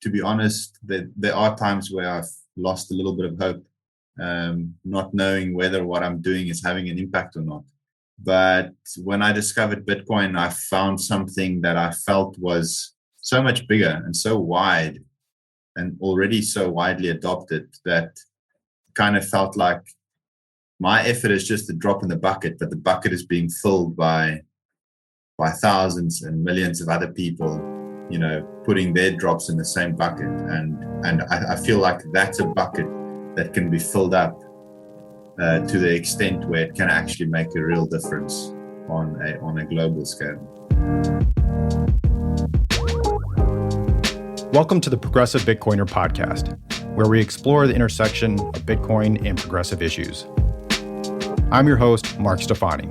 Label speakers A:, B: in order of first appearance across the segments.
A: to be honest, there are times where I've lost a little bit of hope, not knowing whether what I'm doing is having an impact or not. But when I discovered Bitcoin, I found something that I felt was so much bigger and so wide and already so widely adopted that kind of felt like my effort is just a drop in the bucket, but the bucket is being filled by thousands and millions of other people, putting their drops in the same bucket. And I feel like that's a bucket that can be filled up to the extent where it can actually make a real difference on a global scale.
B: Welcome to the Progressive Bitcoiner podcast, where we explore the intersection of Bitcoin and progressive issues. I'm your host, Mark Stefani.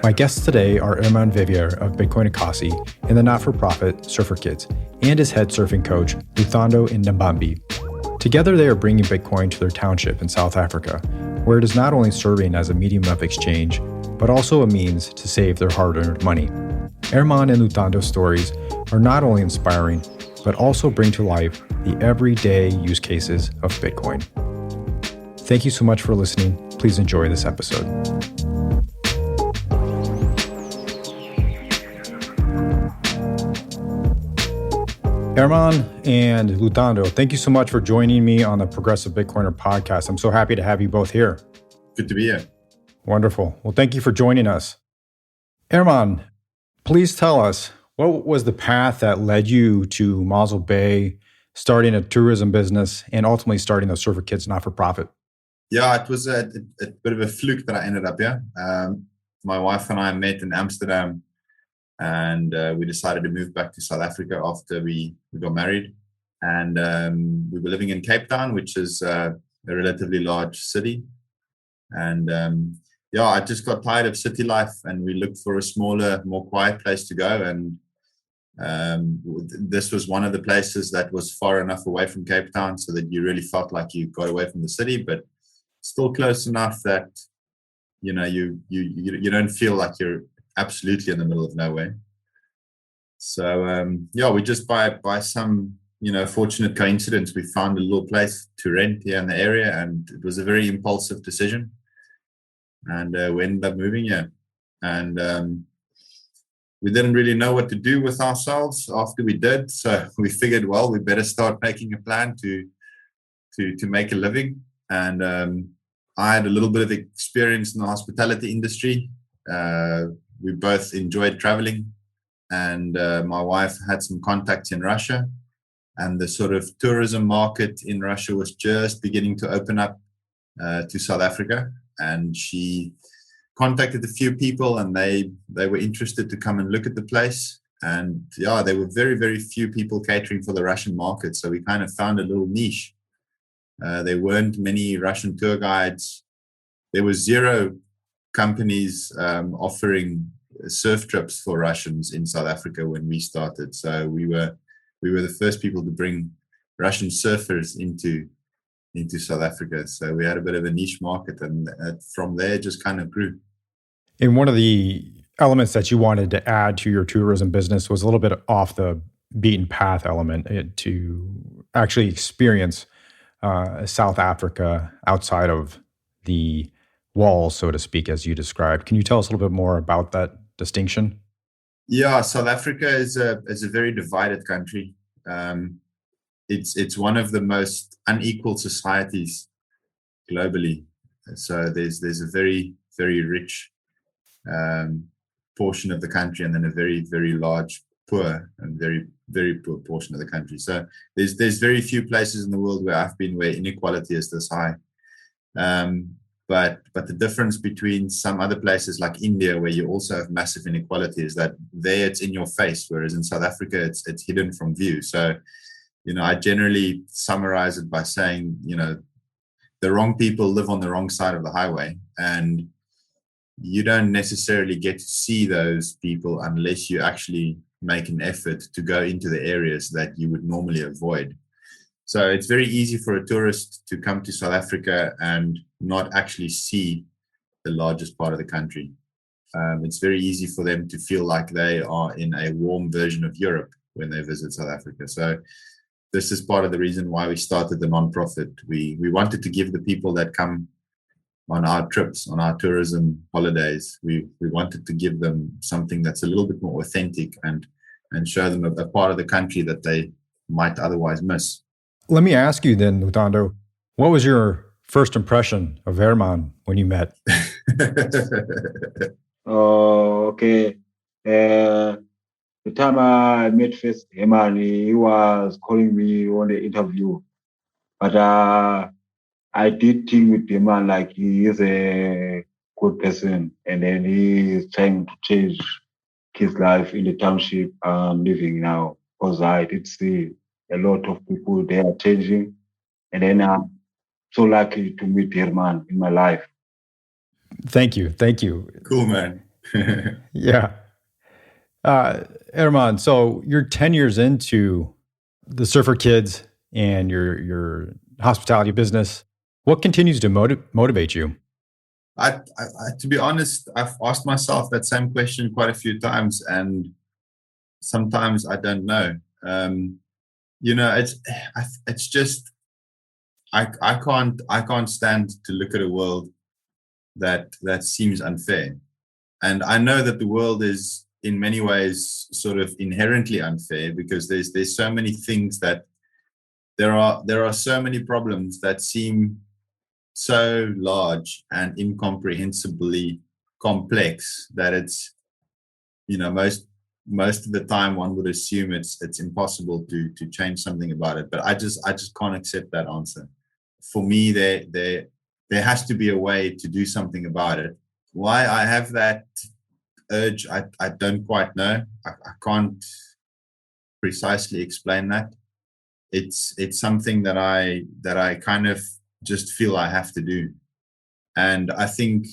B: My guests today are Hermann Vivier of Bitcoin Ekasi and the not-for-profit Surfer Kids, and his head surfing coach, Luthando in Nambambi. Together, they are bringing Bitcoin to their township in South Africa, where it is not only serving as a medium of exchange, but also a means to save their hard-earned money. Hermann and Luthando's stories are not only inspiring, but also bring to life the everyday use cases of Bitcoin. Thank you so much for listening. Please enjoy this episode. Hermann and Luthando, thank you so much for joining me on the Progressive Bitcoiner podcast. I'm so happy to have you both here.
A: Good to be here.
B: Wonderful. Well, thank you for joining us. Hermann, please tell us, what was the path that led you to Mossel Bay, starting a tourism business, and ultimately starting the Surfer Kids not-for-profit?
A: Yeah, it was a bit of a fluke that I ended up here. My wife and I met in Amsterdam, and we decided to move back to South Africa after we got married. And we were living in Cape Town, which is a relatively large city. And I just got tired of city life, and we looked for a smaller, more quiet place to go. And this was one of the places that was far enough away from Cape Town so that you really felt like you got away from the city, but still close enough that you don't feel like you're absolutely in the middle of nowhere. So we just by some fortunate coincidence, we found a little place to rent here in the area, and it was a very impulsive decision. And we ended up moving here, and we didn't really know what to do with ourselves after we did. So we figured, well, we better start making a plan to make a living. And I had a little bit of experience in the hospitality industry. We both enjoyed traveling, and my wife had some contacts in Russia, and the sort of tourism market in Russia was just beginning to open up to South Africa. And she contacted a few people, and they were interested to come and look at the place. And there were very, very few people catering for the Russian market. So we kind of found a little niche. There weren't many Russian tour guides. There were zero companies offering surf trips for Russians in South Africa when we started. So we were the first people to bring Russian surfers into South Africa. So we had a bit of a niche market, and from there just kind of grew.
B: And one of the elements that you wanted to add to your tourism business was a little bit off the beaten path element to actually experience South Africa outside of the walls, so to speak, as you described. Can you tell us a little bit more about that distinction?
A: Yeah, South Africa is a very divided country. It's one of the most unequal societies globally. So there's a very, very rich portion of the country, and then a very, very large poor and very, very poor portion of the country. So there's very few places in the world where I've been where inequality is this high. But the difference between some other places like India, where you also have massive inequality, is that there it's in your face, whereas in South Africa it's hidden from view. So I generally summarize it by saying, the wrong people live on the wrong side of the highway, and you don't necessarily get to see those people unless you actually make an effort to go into the areas that you would normally avoid. So it's very easy for a tourist to come to South Africa and not actually see the largest part of the country. It's very easy for them to feel like they are in a warm version of Europe when they visit South Africa. So this is part of the reason why we started the nonprofit. We wanted to give the people that come on our trips, on our tourism holidays, we wanted to give them something that's a little bit more authentic and show them a part of the country that they might otherwise miss.
B: Let me ask you then, Luthando, what was your first impression of Hermann when you met?
C: Okay. The time I met first Hermann, he was calling me on the interview. But I did think with Hermann like he is a good person, and then he is trying to change his life in the township I'm living now. Because I did see a lot of people they are changing, and then I'm so lucky to meet Hermann in my life.
B: Thank you.
A: Cool, man.
B: Yeah. Hermann, so you're 10 years into the Surfer Kids and your hospitality business. What continues to motivate you?
A: I, to be honest, I've asked myself that same question quite a few times, and sometimes I don't know. It's just I can't stand to look at a world that seems unfair, and I know that the world is in many ways sort of inherently unfair because there's so many things that there are so many problems that seem so large and incomprehensibly complex that it's most of the time one would assume it's impossible to change something about it, but I just can't accept that answer. For me, there has to be a way to do something about it. Why I have that urge, I don't quite know. I can't precisely explain that. It's something that I kind of just feel I have to do. And I think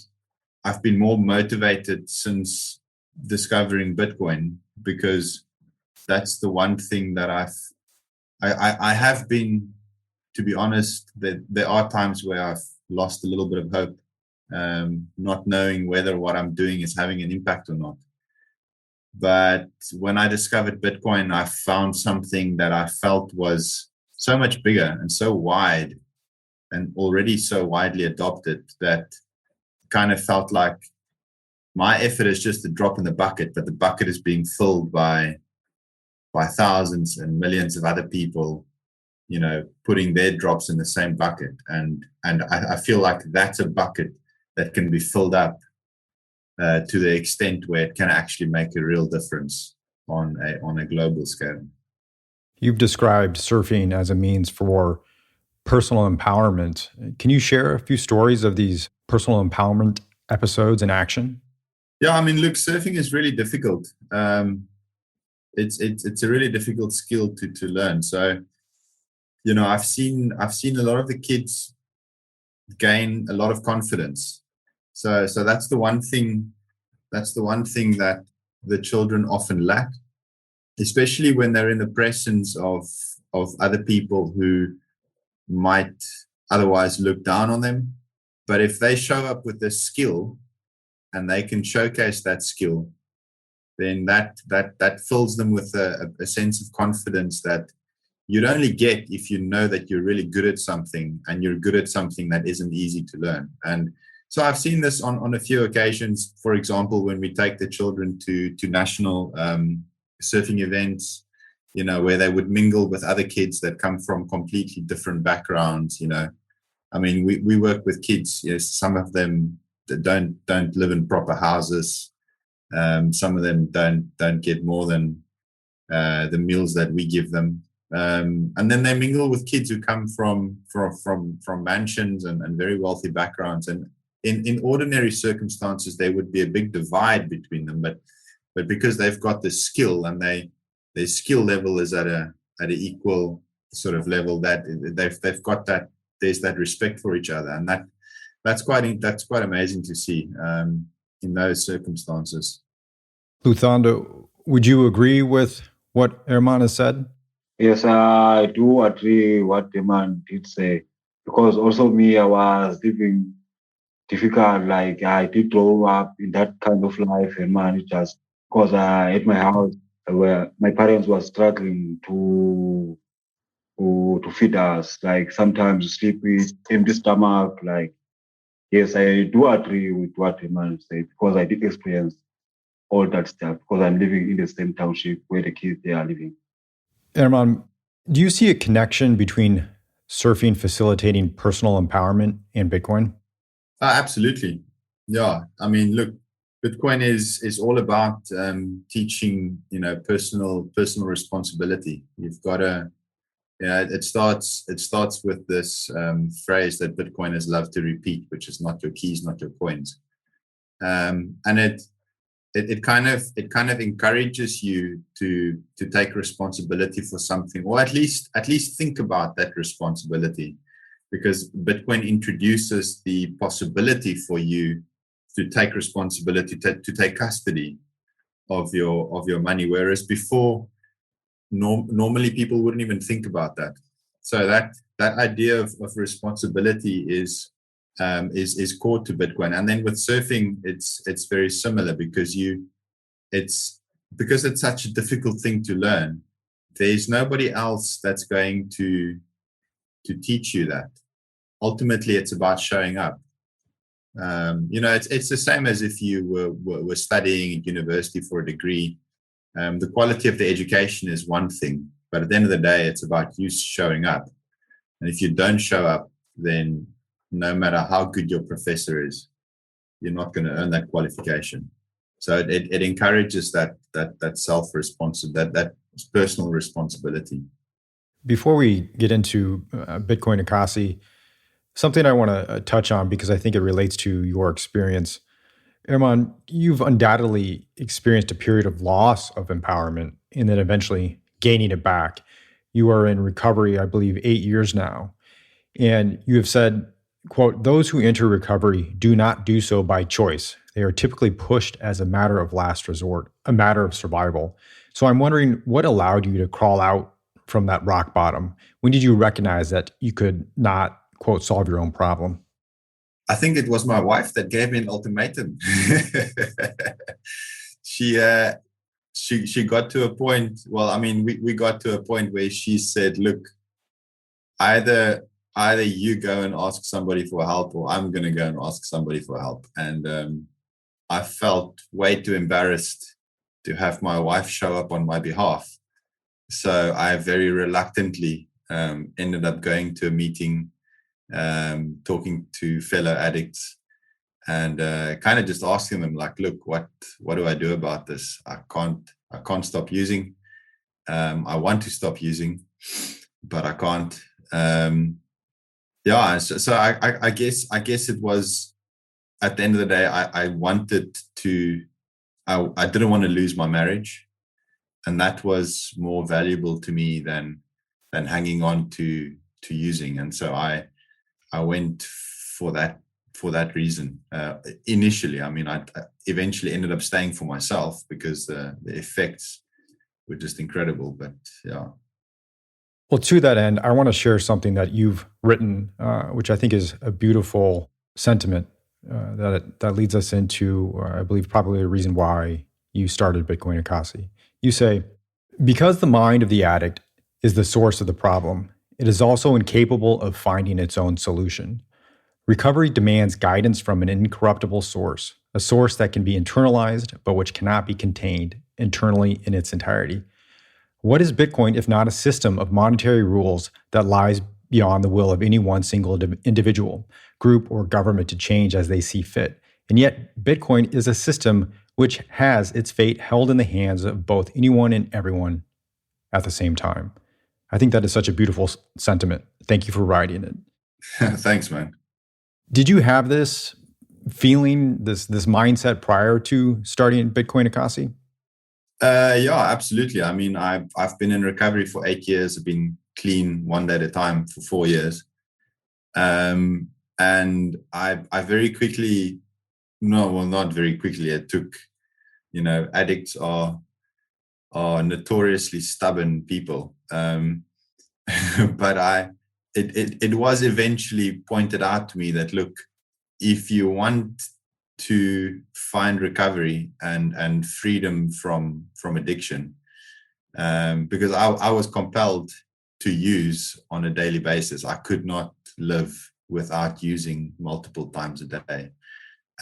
A: I've been more motivated since discovering Bitcoin, because that's the one thing that I have been, to be honest, that there are times where I've lost a little bit of hope, not knowing whether what I'm doing is having an impact or not. But when I discovered Bitcoin, I found something that I felt was so much bigger and so wide and already so widely adopted that kind of felt like my effort is just a drop in the bucket, but the bucket is being filled by thousands and millions of other people, putting their drops in the same bucket. And I feel like that's a bucket that can be filled up to the extent where it can actually make a real difference on a global scale.
B: You've described surfing as a means for personal empowerment. Can you share a few stories of these personal empowerment episodes in action?
A: Yeah, I mean, look, surfing is really difficult. It's a really difficult skill to learn. So, I've seen a lot of the kids gain a lot of confidence. So that's the one thing. That's the one thing that the children often lack, especially when they're in the presence of other people who might otherwise look down on them. But if they show up with this skill and they can showcase that skill, then that fills them with a sense of confidence that you'd only get if you know that you're really good at something, and you're good at something that isn't easy to learn. And so I've seen this on a few occasions. For example, when we take the children to national surfing events, where they would mingle with other kids that come from completely different backgrounds. I mean, we work with kids. Some of them that don't live in proper houses. Some of them don't get more than the meals that we give them. And then they mingle with kids who come from mansions and very wealthy backgrounds. And in ordinary circumstances, there would be a big divide between them. But because they've got the skill, and their skill level is at an equal sort of level, that they've got that, there's that respect for each other, and that's quite amazing to see in those circumstances.
B: Luthando, would you agree with what Hermann has said?
C: Yes, I do agree what Hermann did say, because also me, I was living difficult. Like I did grow up in that kind of life, and man, it just because at my house where my parents were struggling to feed us. Like sometimes you sleep with empty stomach. Like yes, I do agree with what Herman said because I did experience all that stuff because I'm living in the same township where the kids they are living.
B: Herman, do you see a connection between surfing facilitating personal empowerment and Bitcoin?
A: Absolutely. Yeah. I mean, look, Bitcoin is all about teaching, personal responsibility. You've got to, it starts with this phrase that Bitcoiners love to repeat, which is not your keys, not your coins. And it kind of encourages you to take responsibility for something, or at least think about that responsibility, because Bitcoin introduces the possibility for you to take responsibility, to take custody of your money, whereas before normally people wouldn't even think about that. So that idea of responsibility is core to Bitcoin. And then with surfing, it's very similar, because it's such a difficult thing to learn. There's nobody else that's going to teach you that. Ultimately, it's about showing up. It's the same as if you were studying at university for a degree. The quality of the education is one thing, but at the end of the day, it's about you showing up. And if you don't show up, then no matter how good your professor is, you're not going to earn that qualification. So it encourages that self-responsibility, that personal responsibility.
B: Before we get into Bitcoin Ekasi, something I want to touch on because I think it relates to your experience. Hermann, you've undoubtedly experienced a period of loss of empowerment and then eventually gaining it back. You are in recovery, I believe, 8 years now. And you have said, quote, "Those who enter recovery do not do so by choice. They are typically pushed as a matter of last resort, a matter of survival." So I'm wondering what allowed you to crawl out from that rock bottom? When did you recognize that you could not, quote, solve your own problem?
A: I think it was my wife that gave me an ultimatum. she got to a point. Well, I mean, we got to a point where she said, "Look, either you go and ask somebody for help, or I'm going to go and ask somebody for help." And I felt way too embarrassed to have my wife show up on my behalf. So I very reluctantly ended up going to a meeting, talking to fellow addicts, and kind of just asking them, like, "Look, what do I do about this? I can't stop using. I want to stop using, but I can't." So I guess it was, at the end of the day, I wanted to. I didn't want to lose my marriage, and that was more valuable to me than hanging on to using. And so I went for that reason. Initially, I mean, I eventually ended up staying for myself because the effects were just incredible. But yeah.
B: Well, to that end, I want to share something that you've written, which I think is a beautiful sentiment that leads us into, I believe, probably the reason why you started Bitcoin Ekasi. You say, "Because the mind of the addict is the source of the problem, it is also incapable of finding its own solution. Recovery demands guidance from an incorruptible source, a source that can be internalized, but which cannot be contained internally in its entirety. What is Bitcoin if not a system of monetary rules that lies beyond the will of any one single individual, group, or government to change as they see fit? And yet, Bitcoin is a system which has its fate held in the hands of both anyone and everyone at the same time." I think that is such a beautiful sentiment. Thank you for writing it.
A: Thanks, man.
B: Did you have this feeling, this mindset prior to starting Bitcoin Ekasi?
A: Yeah, absolutely. I mean, I've been in recovery for 8 years. I've been clean one day at a time for 4 years. And I very quickly, not very quickly. It took, addicts are notoriously stubborn people. But it was eventually pointed out to me that, look, if you want to find recovery and freedom from addiction, because I was compelled to use on a daily basis. I could not live without using multiple times a day.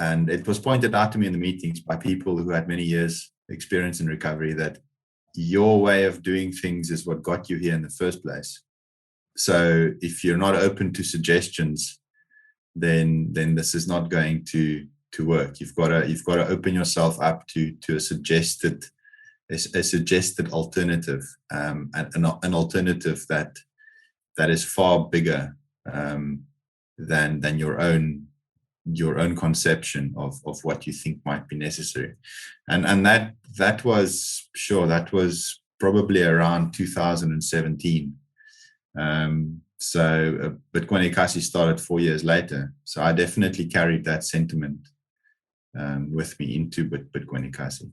A: And it was pointed out to me in the meetings by people who had many years experience in recovery that your way of doing things is what got you here in the first place. So if you're not open to suggestions, then this is not going to work. You've got to open yourself up to a suggested alternative, an alternative that is far bigger than your own conception of what you think might be necessary. And that was probably around 2017. So Bitcoin Ekasi started 4 years later. So I definitely carried that sentiment with me into Bitcoin Ekasi.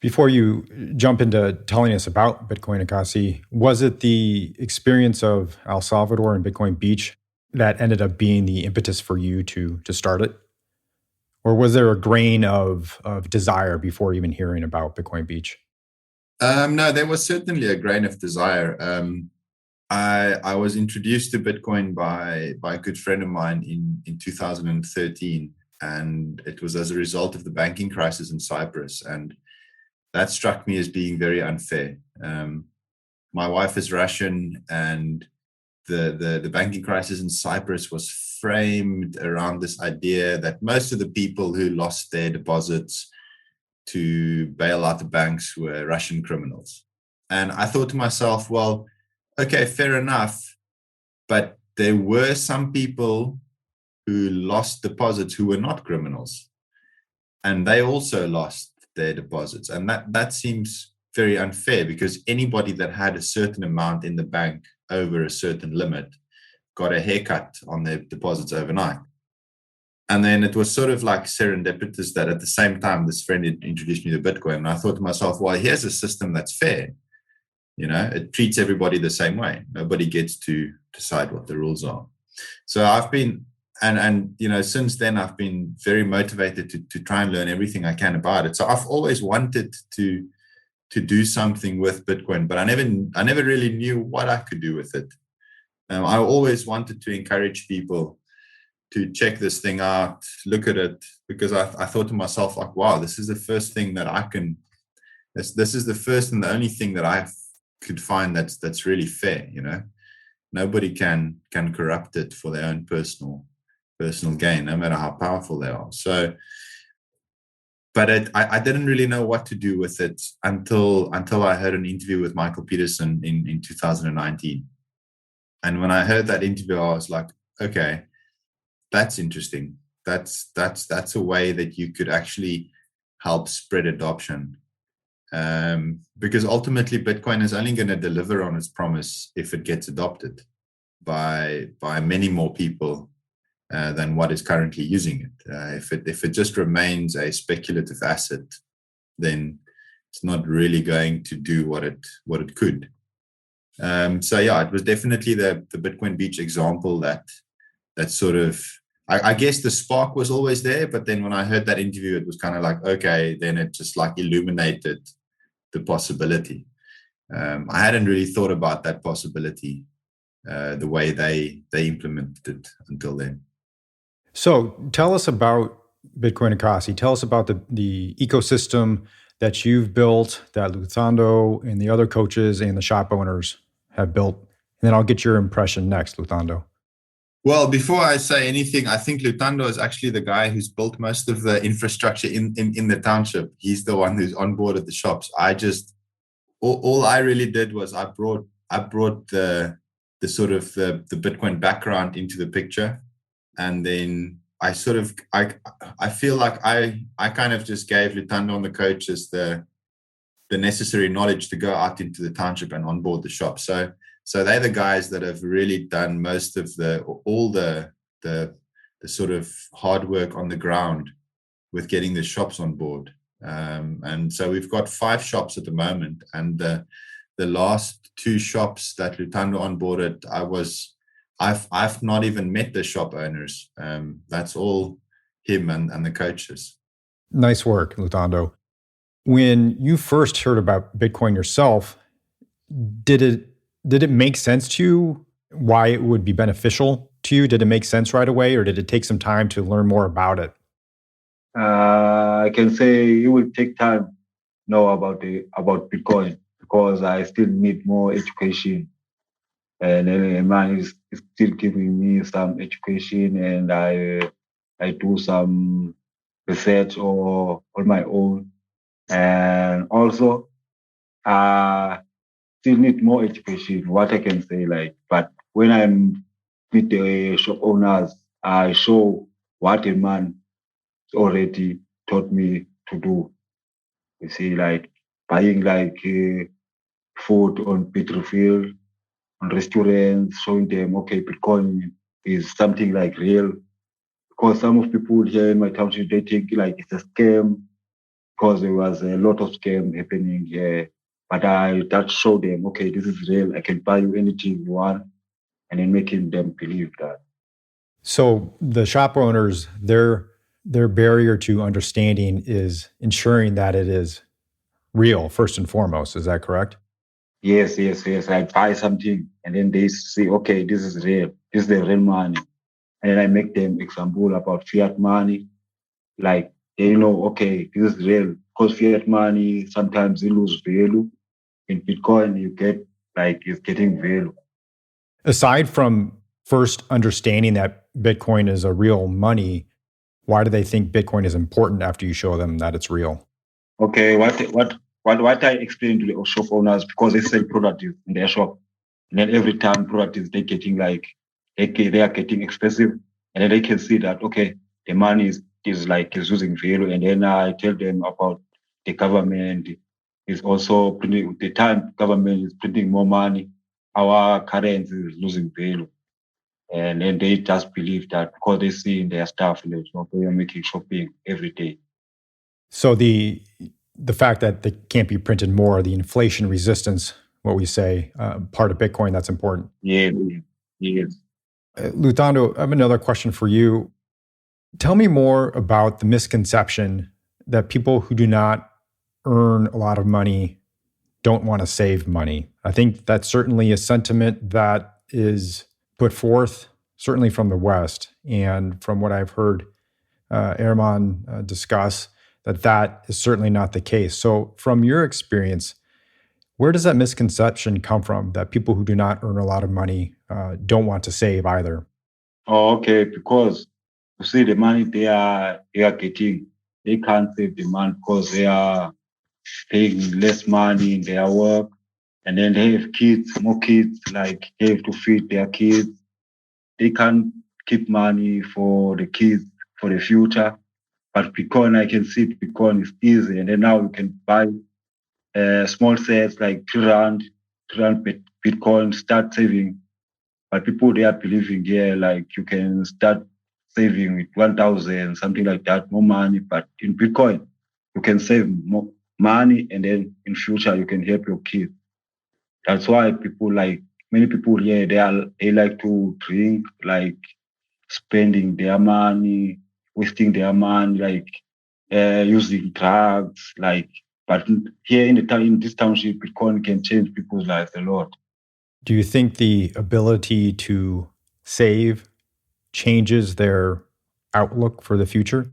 B: Before you jump into telling us about Bitcoin Ekasi, was it the experience of El Salvador and Bitcoin Beach that ended up being the impetus for you to start it? Or was there a grain of desire before even hearing about Bitcoin Beach?
A: No, there was certainly a grain of desire. I was introduced to Bitcoin by a good friend of mine in 2013, and it was as a result of the banking crisis in Cyprus. And that struck me as being very unfair. My wife is Russian, and the banking crisis in Cyprus was framed around this idea that most of the people who lost their deposits to bail out the banks were Russian criminals. And I thought to myself, well, okay, fair enough, but there were some people who lost deposits who were not criminals, and they also lost their deposits. And that seems very unfair, because anybody that had a certain amount in the bank over a certain limit got a haircut on their deposits overnight. And then it was sort of like serendipitous that at the same time this friend had introduced me to Bitcoin, and I thought to myself, well, here's a system that's fair. It treats everybody the same way. Nobody gets to decide what the rules are. So I've been, and since then I've been very motivated to try and learn everything I can about it. So I've always wanted to do something with Bitcoin, but I never really knew what I could do with it. I always wanted to encourage people to check this thing out, look at it, because I thought to myself, like, wow, this is the first thing that I can. This is the first and the only thing that I could find that's really fair. Nobody can corrupt it for their own personal gain, no matter how powerful they are. So, but I didn't really know what to do with it until I heard an interview with Michael Peterson in 2019. And when I heard that interview, I was like, okay, that's interesting. That's a way that you could actually help spread adoption. Because ultimately Bitcoin is only going to deliver on its promise if it gets adopted by many more people than what is currently using it. If it just remains a speculative asset, then it's not really going to do what it could. So yeah, it was definitely the Bitcoin Beach example that sort of, I guess the spark was always there, but then when I heard that interview, it was kind of like, okay, then it just like illuminated the possibility. I hadn't really thought about that possibility the way they implemented it until then.
B: So tell us about Bitcoin Ekasi. Tell us about the ecosystem that you've built, that Luthando and the other coaches and the shop owners have built. And then I'll get your impression next, Luthando.
A: Well, before I say anything, I think Luthando is actually the guy who's built most of the infrastructure in the township. He's the one who's onboarded the shops. All I really did was I brought the sort of the Bitcoin background into the picture. And then I feel like I kind of just gave Luthando and the coaches the necessary knowledge to go out into the township and onboard the shop. So they're the guys that have really done most of all the sort of hard work on the ground with getting the shops on board. And so we've got 5 shops at the moment, and the last 2 shops that Luthando onboarded, I was I've not even met the shop owners. That's all him and the coaches.
B: Nice work, Luthando. When you first heard about Bitcoin yourself, did it make sense to you why it would be beneficial to you? Did it make sense right away, or did it take some time to learn more about it?
C: I can say it will take time to know about Bitcoin because I still need more education. And Hermann is still giving me some education, and I do some research or on my own. And also, still need more education. What I can say, but when I'm with the shop owners, I show what a man already taught me to do. You see, buying food on Petrofield, on restaurants, showing them, okay, Bitcoin is something like real. Because some of people here in my township, they think it's a scam because there was a lot of scam happening here. But I that show them, okay, this is real. I can buy you anything you want, and then making them believe that.
B: So the shop owners, their barrier to understanding is ensuring that it is real first and foremost. Is that correct?
C: Yes. I buy something, and then they say, okay, this is real. This is the real money. And then I make them example about fiat money. Like they know, okay, this is real. Because fiat money sometimes you lose value. In Bitcoin, you get it's getting value.
B: Aside from first understanding that Bitcoin is a real money, why do they think Bitcoin is important after you show them that it's real?
C: Okay, what I explain to the shop owners, because they sell products in their shop, and then every time products they're getting they are getting expensive, and then they can see that okay, the money is losing value, and then I tell them about the government is also printing. The time government is printing more money, our currency is losing value, and then they just believe that because they see in their stuff, they are making shopping every day.
B: So the fact that they can't be printed more, the inflation resistance, what we say, part of Bitcoin, that's important.
C: Yeah, yes.
B: Luthando, I have another question for you. Tell me more about the misconception that people who do not earn a lot of money don't want to save money. I think that's certainly a sentiment that is put forth, certainly from the West. And from what I've heard Hermann discuss, that is certainly not the case. So from your experience, where does that misconception come from that people who do not earn a lot of money don't want to save either?
C: Oh, okay, because you see the money they are getting, they can't save the money because they are paying less money in their work, and then they have kids, more kids, they have to feed their kids. They can't keep money for the kids for the future. But Bitcoin, I can see Bitcoin is easy, and then now you can buy small sets like 3 rand, 3 rand Bitcoin, start saving. But people they are believing you can start saving with 1,000, something like that, more money. But in Bitcoin, you can save more money, and then in future you can help your kids. That's why people many people here they like to drink, spending their money, wasting their money, using drugs, But here in this township, Bitcoin can change people's lives a lot.
B: Do you think the ability to save changes their outlook for the future?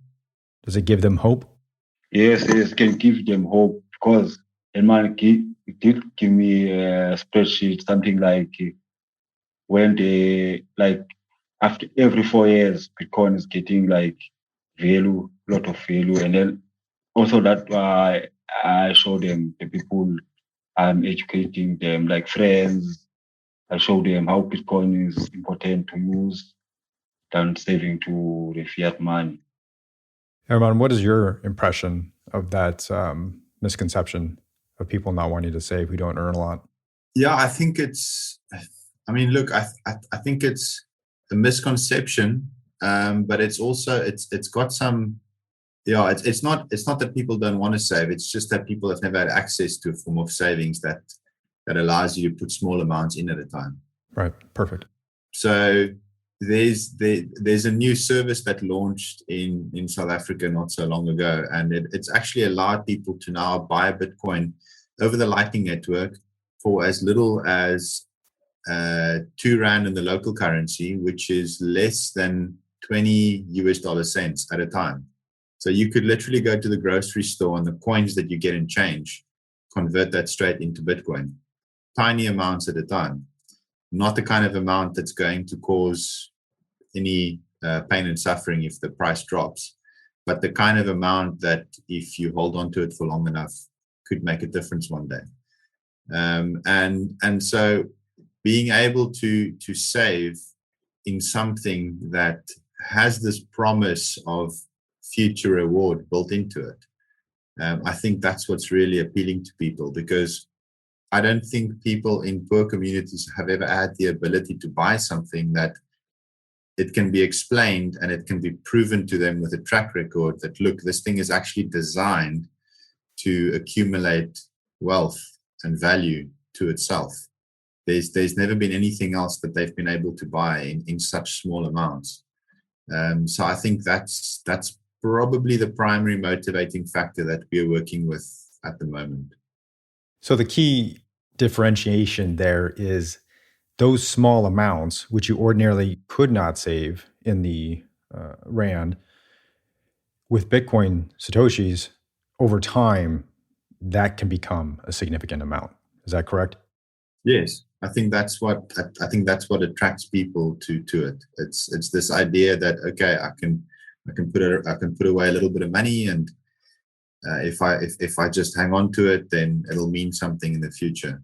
B: Does it give them hope?
C: Yes, it can give them hope because Hermann did give me a spreadsheet, something when they after every 4 years, Bitcoin is getting value, lot of value, and then also that why I show them the people I'm educating them like friends. I show them how Bitcoin is important to use than saving to the fiat money.
B: Herman, what is your impression of that misconception of people not wanting to save who don't earn a lot?
A: Yeah, I think it's. I mean, look, I think it's a misconception, but it's also it's got some. Yeah, it's not that people don't want to save. It's just that people have never had access to a form of savings that allows you to put small amounts in at a time.
B: Right. Perfect.
A: So there's a new service that launched in South Africa not so long ago, and it's actually allowed people to now buy Bitcoin over the Lightning Network for as little as R2 in the local currency, which is less than 20 US dollar cents at a time. So you could literally go to the grocery store and the coins that you get in change, convert that straight into Bitcoin, tiny amounts at a time. Not the kind of amount that's going to cause any pain and suffering if the price drops, but the kind of amount that if you hold on to it for long enough could make a difference one day. And so being able to save in something that has this promise of future reward built into it, I think that's what's really appealing to people, because I don't think people in poor communities have ever had the ability to buy something that it can be explained and it can be proven to them with a track record that, look, this thing is actually designed to accumulate wealth and value to itself. There's never been anything else that they've been able to buy in such small amounts. So I think that's probably the primary motivating factor that we're working with at the moment.
B: So the key differentiation there is those small amounts, which you ordinarily could not save in the Rand, with Bitcoin Satoshis, over time, that can become a significant amount. Is that correct?
A: Yes, I think that's what attracts people to it. It's this idea that, okay, I can put away a little bit of money, and if I just hang on to it, then it'll mean something in the future.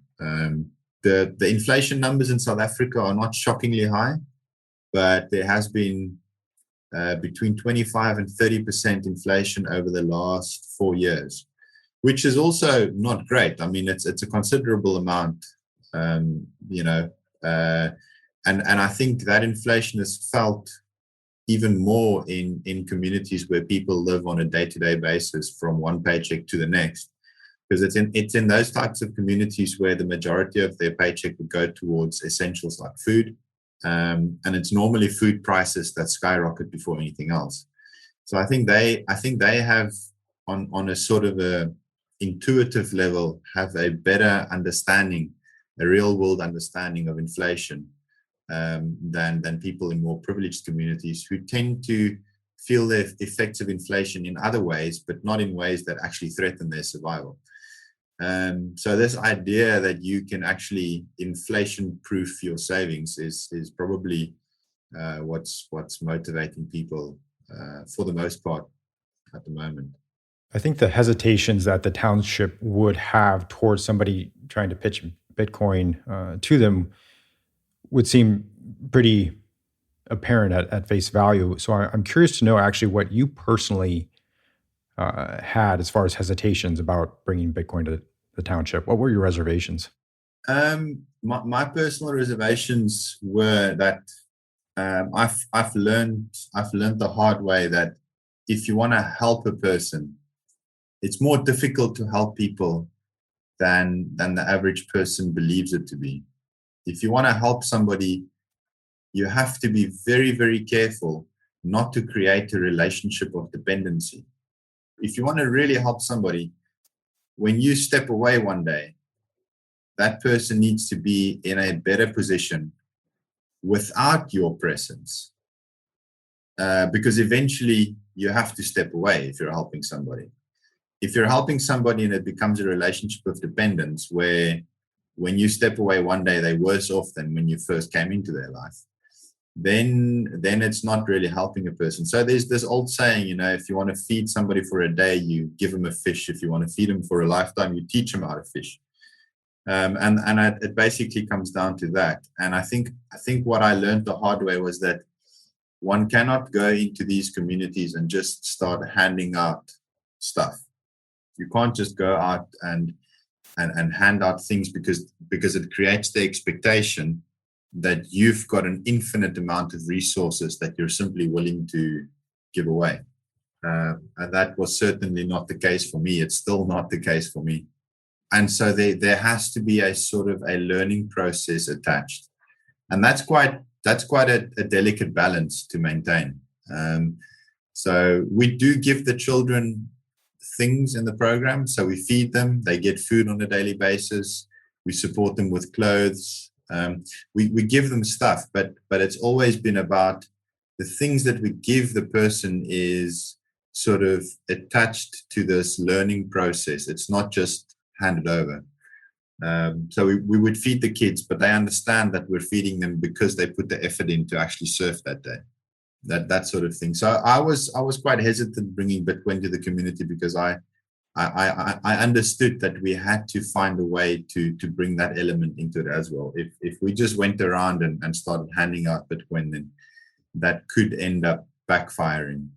A: The inflation numbers in South Africa are not shockingly high, but there has been between 25 and 30% inflation over the last 4 years, which is also not great. I mean, it's a considerable amount, and I think that inflation is felt even more in communities where people live on a day-to-day basis from one paycheck to the next, because it's in those types of communities where the majority of their paycheck would go towards essentials like food, and it's normally food prices that skyrocket before anything else. So I think they have on a sort of a intuitive level have a better understanding, a real world understanding of inflation than people in more privileged communities who tend to feel the effects of inflation in other ways, but not in ways that actually threaten their survival. So this idea that you can actually inflation-proof your savings is probably what's motivating people for the most part at the moment.
B: I think the hesitations that the township would have towards somebody trying to pitch Bitcoin to them would seem pretty apparent at face value. So I'm curious to know actually what you personally had as far as hesitations about bringing Bitcoin to the township. What were your reservations?
A: My personal reservations were that I've learned the hard way that if you want to help a person, it's more difficult to help people than the average person believes it to be. If you want to help somebody, you have to be very, very careful not to create a relationship of dependency. If you want to really help somebody, when you step away one day, that person needs to be in a better position without your presence. Because eventually you have to step away if you're helping somebody. If you're helping somebody and it becomes a relationship of dependence where when you step away one day, they're worse off than when you first came into their life, then it's not really helping a person. So there's this old saying, if you want to feed somebody for a day, you give them a fish. If you want to feed them for a lifetime, you teach them how to fish. It basically comes down to that. And I think what I learned the hard way was that one cannot go into these communities and just start handing out stuff. You can't just go out and hand out things because it creates the expectation that you've got an infinite amount of resources that you're simply willing to give away. And that was certainly not the case for me. It's still not the case for me. And so there has to be a sort of a learning process attached. And that's quite that's quite a delicate balance to maintain. So we do give the children things in the program. So we feed them, they get food on a daily basis. We support them with clothes. We give them stuff, but it's always been about the things that we give the person is sort of attached to this learning process. It's not just handed over. So we would feed the kids, but they understand that we're feeding them because they put the effort in to actually surf that day. That sort of thing. So I was quite hesitant bringing Bitcoin to the community because I understood that we had to find a way to bring that element into it as well. If we just went around and started handing out Bitcoin, then that could end up backfiring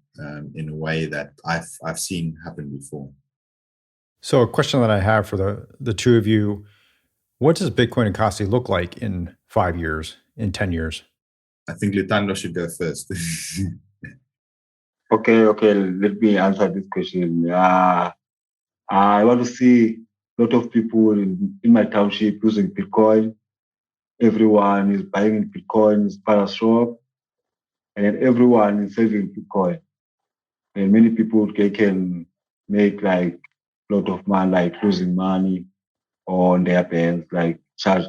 A: in a way that I've seen happen before.
B: So a question that I have for the two of you, what does Bitcoin Ekasi look like in 5 years, in 10 years?
A: I think Luthando should go first.
C: Okay. Let me answer this question. I want to see a lot of people in my township using Bitcoin. Everyone is buying Bitcoin, is para shop, and everyone is saving Bitcoin. And many people they can make like a lot of money, like losing money on their banks, like charge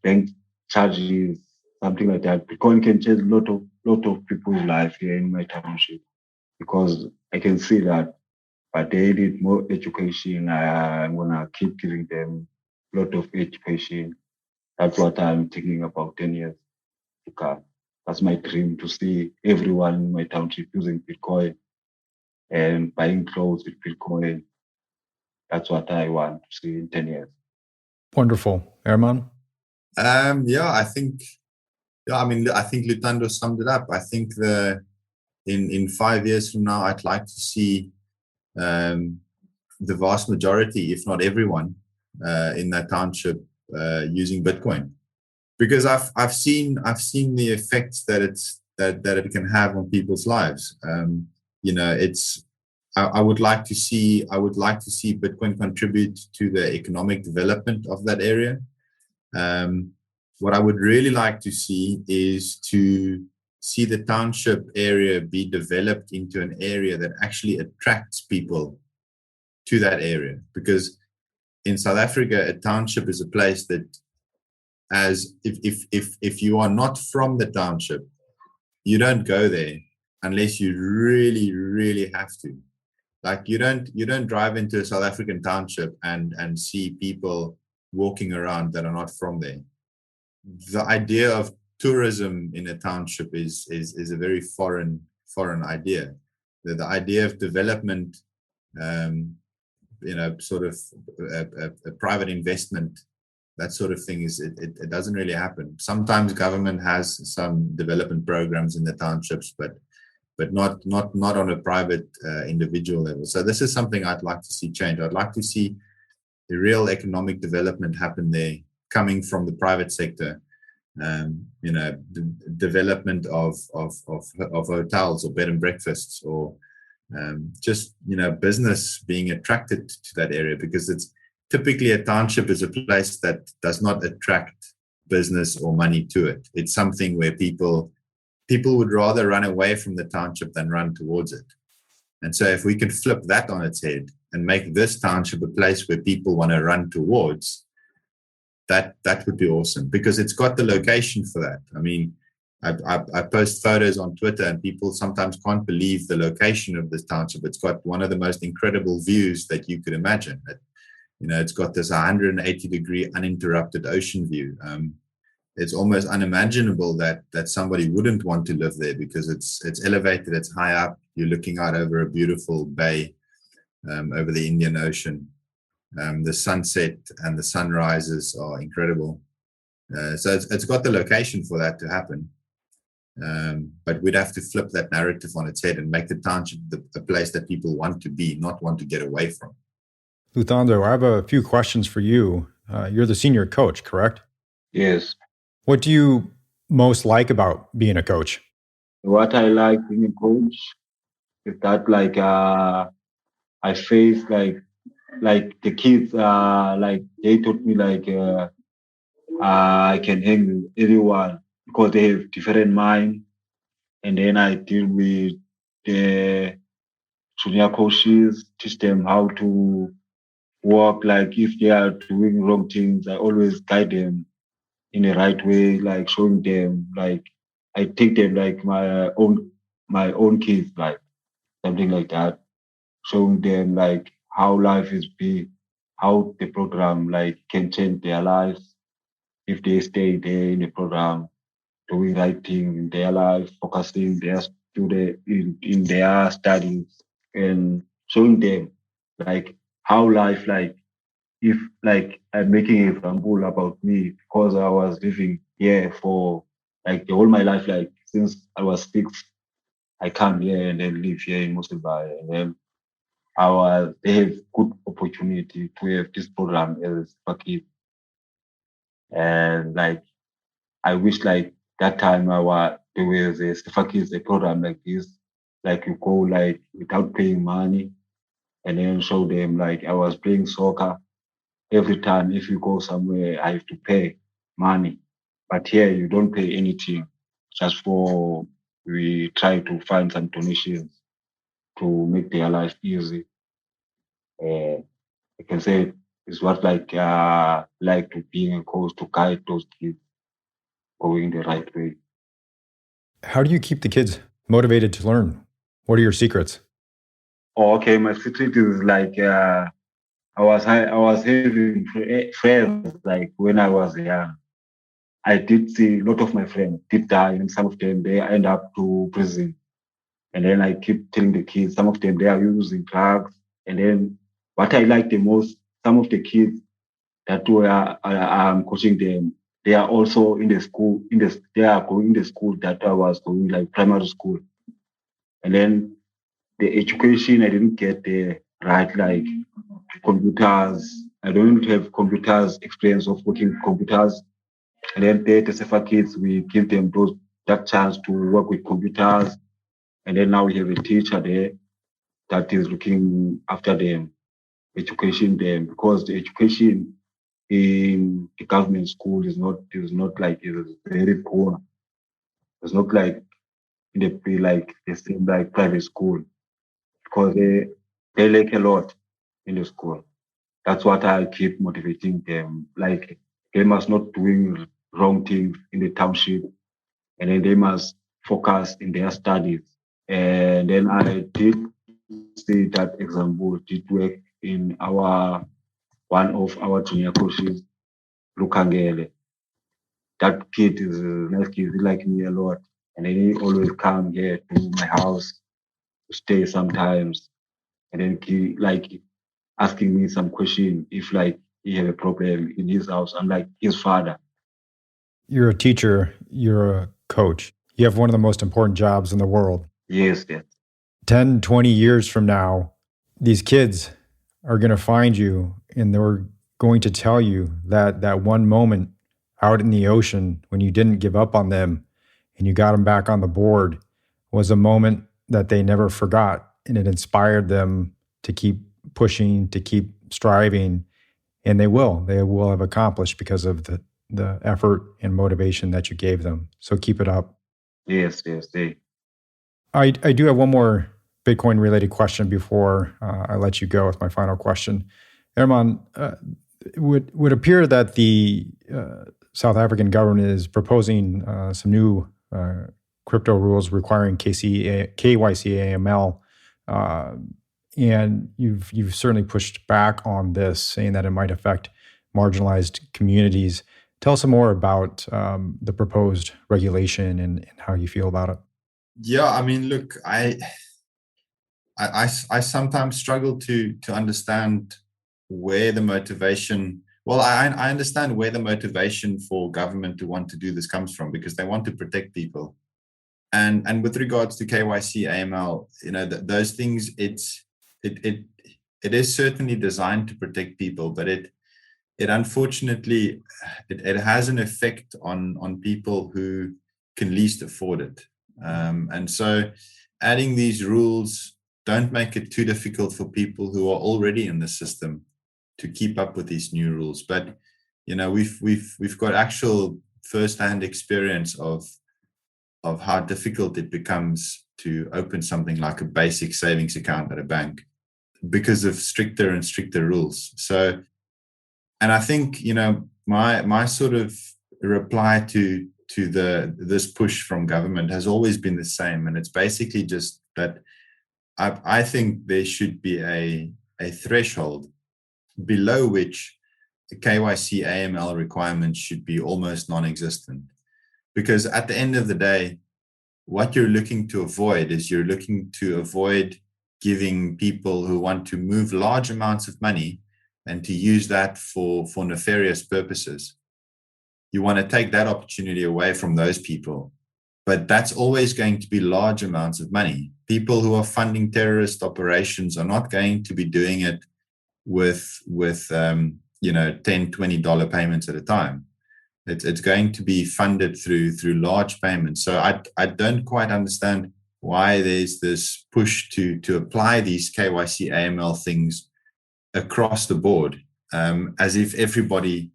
C: bank charges, something like that. Bitcoin can change a lot of people's life here in my township because I can see that. But they need more education. I'm gonna keep giving them a lot of education. That's what I'm thinking about 10 years to come. That's my dream to see everyone in my township using Bitcoin and buying clothes with Bitcoin. That's what I want to see in 10 years.
B: Wonderful. Hermann?
A: I think Luthando summed it up. I think in 5 years from now, I'd like to see the vast majority, if not everyone, in that township using Bitcoin, because I've seen the effects that it can have on people's lives. I would like to see Bitcoin contribute to the economic development of that area. What I would really like to see is to see the township area be developed into an area that actually attracts people to that area. Because in South Africa, a township is a place that, as if you are not from the township, you don't go there unless you really, really have to. Like you don't drive into a South African township and see people walking around that are not from there. The idea of tourism in a township is a very foreign idea. The idea of development, sort of a private investment, that sort of thing it doesn't really happen. Sometimes government has some development programs in the townships, but not on a private individual level. So this is something I'd like to see change. I'd like to see the real economic development happen there, coming from the private sector. The development of hotels or bed and breakfasts, or just business being attracted to that area, because it's typically a township is a place that does not attract business or money to it. It's something where people would rather run away from the township than run towards it. And so if we can flip that on its head and make this township a place where people want to run towards, that would be awesome, because it's got the location for that. I mean, I post photos on Twitter and people sometimes can't believe the location of this township. It's got one of the most incredible views that you could imagine. It's got this 180-degree uninterrupted ocean view. It's almost unimaginable that somebody wouldn't want to live there, because it's elevated, it's high up. You're looking out over a beautiful bay, over the Indian Ocean. The sunset and the sunrises are incredible. So it's got the location for that to happen. But we'd have to flip that narrative on its head and make the township the place that people want to be, not want to get away from.
B: Luthando, I have a few questions for you. You're the senior coach, correct?
C: Yes.
B: What do you most like about being a coach?
C: What I like being a coach is that I face like the kids like they taught me I can hang with anyone because they have different mind. And then I deal with the junior coaches, teach them how to work. Like if they are doing wrong things, I always guide them in the right way, like showing them, like I take them like my own kids, like something like that, showing them like how life is be, how the program like can change their lives if they stay there in the program, doing right thing in their life, focusing their student in their studies, and showing them like how life like if like I'm making an example about me because I was living here for like the whole my life, like since I was 6, I come here and then live here in Musulbai, and then they have good opportunity to have this program as a kid, and like I wish like that time there was a Sifakis a program like this, like you go like without paying money, and then show them like I was playing soccer. Every time if you go somewhere, I have to pay money. But here you don't pay anything. Just for we try to find some donations to make their life easy. I can say it's what like to being a coach to guide those kids going the right way.
B: How do you keep the kids motivated to learn? What are your secrets?
C: Oh, okay, my secret is like I was having friends like when I was young. I did see a lot of my friends did die, and some of them they end up to prison. And then I keep telling the kids, some of them they are using drugs. And then what I like the most, some of the kids that I'm coaching them, they are also in the school, they are going in the school that I was going, like primary school. And then the education I didn't get there right, like computers. I don't have computers experience of working with computers. And then the SFA kids, we give them that chance to work with computers. And then now we have a teacher there that is looking after them, education them, because the education in the government school is not like is very poor. It's not like like the same like private school because they lack a lot in the school. That's what I keep motivating them. Like they must not doing wrong things in the township, and then they must focus in their studies. And then I did see that example did work in our one of our junior coaches, Lukangele. That kid is a nice kid. He like me a lot, and then he always come here to my house to stay sometimes, and then he like asking me some question if like he have a problem in his house, unlike his father.
B: You're a teacher, you're a coach. You have one of the most important jobs in the world.
C: Yes, yes.
B: 10, 20 years from now, these kids are going to find you and they're going to tell you that that one moment out in the ocean when you didn't give up on them and you got them back on the board was a moment that they never forgot. And it inspired them to keep pushing, to keep striving. And they will have accomplished because of the effort and motivation that you gave them. So keep it up.
C: Yes, yes, they.
B: I do have one more Bitcoin related question before I let you go with my final question. Herman, it would appear that the South African government is proposing some new crypto rules requiring KYC AML, and you've certainly pushed back on this, saying that it might affect marginalized communities. Tell us some more about the proposed regulation and how you feel about it.
A: Yeah, I mean, look, I sometimes struggle to understand where the motivation. Well, I understand where the motivation for government to want to do this comes from, because they want to protect people. And with regards to KYC, AML, those things, it is certainly designed to protect people, but it unfortunately it has an effect on people who can least afford it. And so adding these rules don't make it too difficult for people who are already in the system to keep up with these new rules. But we've got actual first-hand experience of how difficult it becomes to open something like a basic savings account at a bank because of stricter and stricter rules. So, and I think, my sort of reply to this push from government has always been the same, and it's basically just that I think there should be a threshold below which the KYC AML requirements should be almost non-existent. Because at the end of the day, what you're looking to avoid is you're looking to avoid giving people who want to move large amounts of money and to use that for nefarious purposes. You want to take that opportunity away from those people. But that's always going to be large amounts of money. People who are funding terrorist operations are not going to be doing it with $10, $20 payments at a time. It's going to be funded through large payments. So I don't quite understand why there's this push to apply these KYC AML things across the board, as if everybody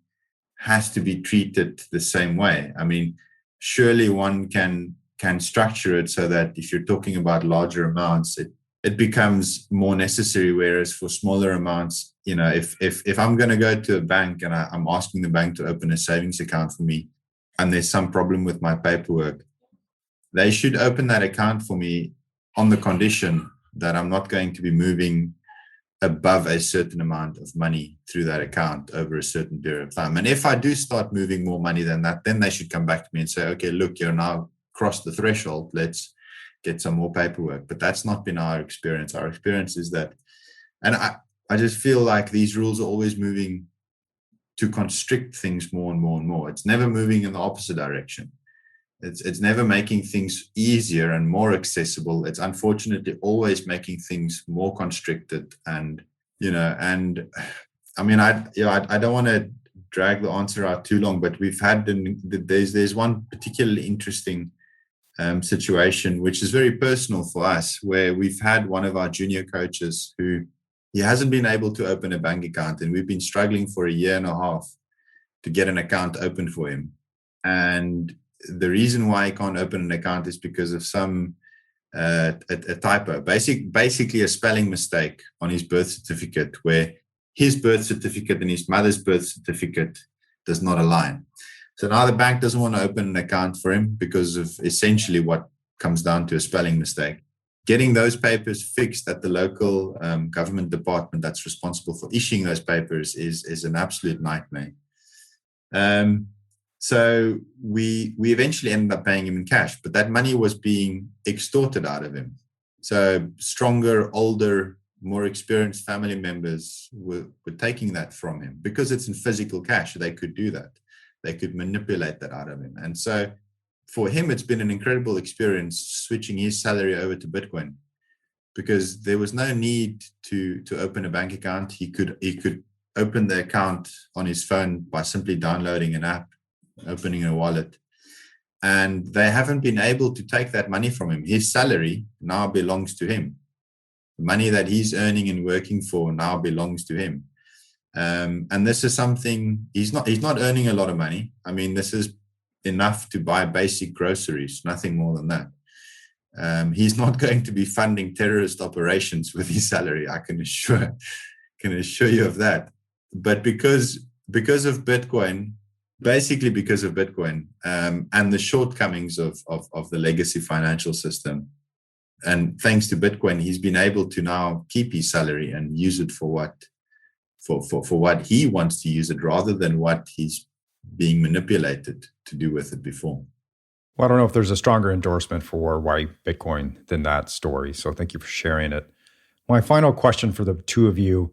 A: has to be treated the same way. I mean, surely one can structure it so that if you're talking about larger amounts, it becomes more necessary. Whereas for smaller amounts, if I'm going to go to a bank and I'm asking the bank to open a savings account for me, and there's some problem with my paperwork, they should open that account for me on the condition that I'm not going to be moving above a certain amount of money through that account over a certain period of time. And if I do start moving more money than that, then they should come back to me and say, okay, look, you're now crossed the threshold. Let's get some more paperwork. But that's not been our experience. Our experience is that, and I just feel like these rules are always moving to constrict things more and more and more. It's never moving in the opposite direction. It's never making things easier and more accessible. It's unfortunately always making things more constricted. And I mean, I don't want to drag the answer out too long, but we've had there's one particularly interesting situation, which is very personal for us, where we've had one of our junior coaches who he hasn't been able to open a bank account, and we've been struggling for a year and a half to get an account open for him. And the reason why he can't open an account is because of some a typo, basically a spelling mistake on his birth certificate, where his birth certificate and his mother's birth certificate does not align. So now the bank doesn't want to open an account for him because of essentially what comes down to a spelling mistake. Getting those papers fixed at the local government department that's responsible for issuing those papers is an absolute nightmare. So we eventually ended up paying him in cash, but that money was being extorted out of him. So stronger, older, more experienced family members were taking that from him because it's in physical cash. They could do that. They could manipulate that out of him. And so for him, it's been an incredible experience switching his salary over to Bitcoin, because there was no need to open a bank account. He could open the account on his phone by simply downloading an app, opening a wallet, and they haven't been able to take that money from him. His salary now belongs to him. The money that he's earning and working for now belongs to him. And this is something, he's not earning a lot of money. I mean, this is enough to buy basic groceries, nothing more than that. He's not going to be funding terrorist operations with his salary. I can assure you of that. But because of Bitcoin, basically because of Bitcoin, and the shortcomings of the legacy financial system, and thanks to Bitcoin, he's been able to now keep his salary and use it for what he wants to use it, rather than what he's being manipulated to do with it before.
B: Well, I don't know if there's a stronger endorsement for why Bitcoin than that story. So thank you for sharing it. My final question for the two of you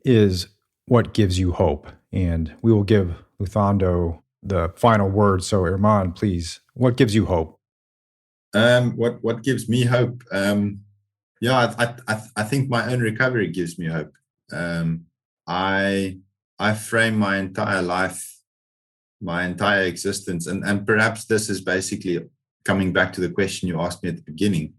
B: is, what gives you hope? And we will give Luthando the final word. So Hermann, please, what gives you hope?
A: What gives me hope? I think my own recovery gives me hope. I frame my entire life, my entire existence, and perhaps this is basically coming back to the question you asked me at the beginning.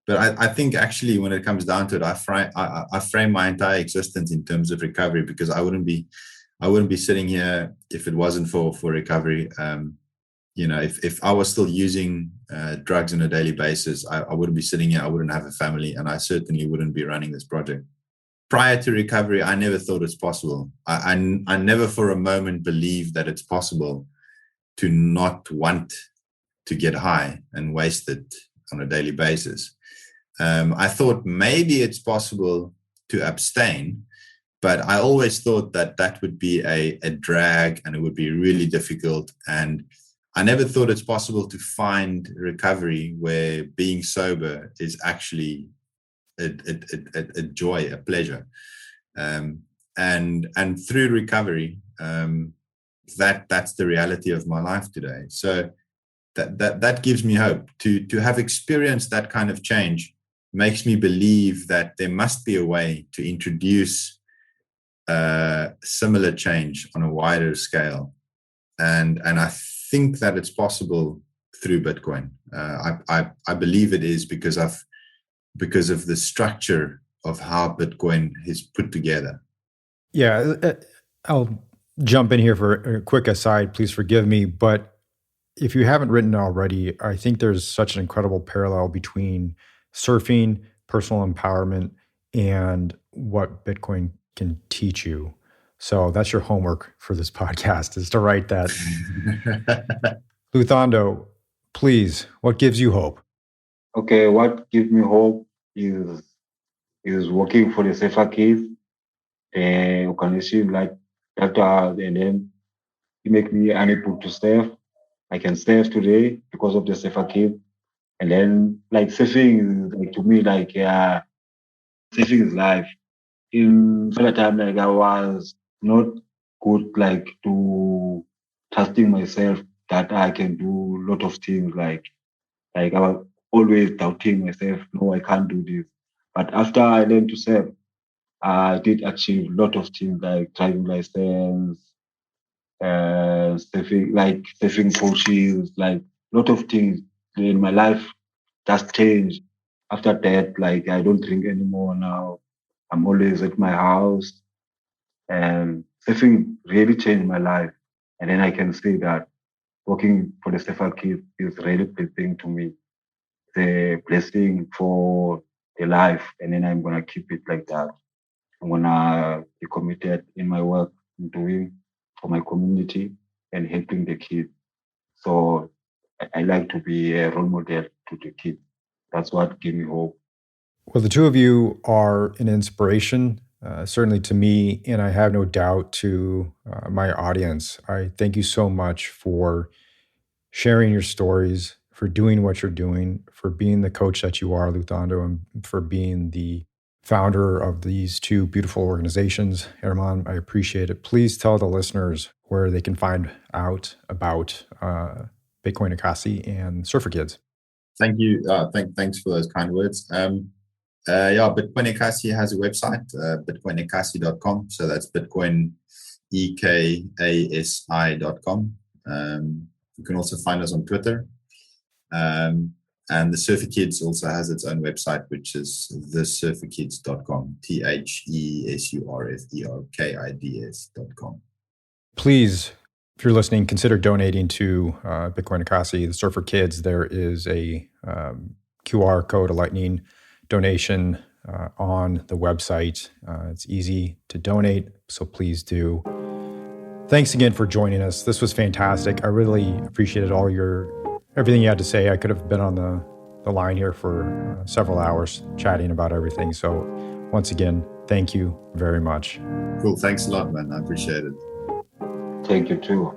A: But I think actually, when it comes down to it, I frame my entire existence in terms of recovery, because I wouldn't be sitting here if it wasn't for recovery. if I was still using drugs on a daily basis, I wouldn't be sitting here. I wouldn't have a family, and I certainly wouldn't be running this project. Prior to recovery, I never thought it's possible. I never for a moment believed that it's possible to not want to get high and waste it on a daily basis. I thought maybe it's possible to abstain, but I always thought that would be a drag and it would be really difficult. And I never thought it's possible to find recovery where being sober is actually a joy, a pleasure. And through recovery, that's the reality of my life today. So that gives me hope. To have experienced that kind of change makes me believe that there must be a way to introduce similar change on a wider scale. And I think that it's possible through Bitcoin. I believe it is because of the structure of how Bitcoin is put together.
B: Yeah, I'll jump in here for a quick aside. Please forgive me, but if you haven't written already, I think there's such an incredible parallel between surfing, personal empowerment, and what Bitcoin can teach you. So that's your homework for this podcast, is to write that. Luthando, please, what gives you hope?
C: Okay, what gives me hope is working for the safer kids. You can receive like that, and then it make me unable to save. I can save today because of the safer kids. And then like saving is like to me like saving is life. In the time like I was not good like to trusting myself that I can do a lot of things like I was always doubting myself, no, I can't do this. But after I learned to save, I did achieve a lot of things like driving license, saving coaches, like a lot of things in my life just changed. After that, like I don't drink anymore now. I'm always at my house, and saving really changed my life. And then I can see that working for the safer kids is really pleasing to me. The blessing for the life, and then I'm gonna keep it like that. I'm gonna be committed in my work, I'm doing for my community and helping the kids. So I like to be a role model to the kids. That's what gives me hope.
B: Well, the two of you are an inspiration, certainly to me, and I have no doubt to my audience. I thank you so much for sharing your stories, for doing what you're doing, for being the coach that you are, Luthando, and for being the founder of these two beautiful organizations. Hermann, I appreciate it. Please tell the listeners where they can find out about Bitcoin Ekasi and Surfer Kids.
A: Thank you. Thanks for those kind words. Bitcoin Ekasi has a website, bitcoinekasi.com. So that's Bitcoin Ekasi.com. You can also find us on Twitter. And the Surfer Kids also has its own website, which is thesurferkids.com, TheSurferkids.com.
B: Please, if you're listening, consider donating to Bitcoin Ekasi, the Surfer Kids. There is a QR code, a Lightning donation on the website. It's easy to donate, so please do. Thanks again for joining us. This was fantastic. I really appreciated everything you had to say. I could have been on the line here for several hours chatting about everything. So once again, thank you very much.
A: Cool. Thanks a lot, man. I appreciate it.
C: Thank you too.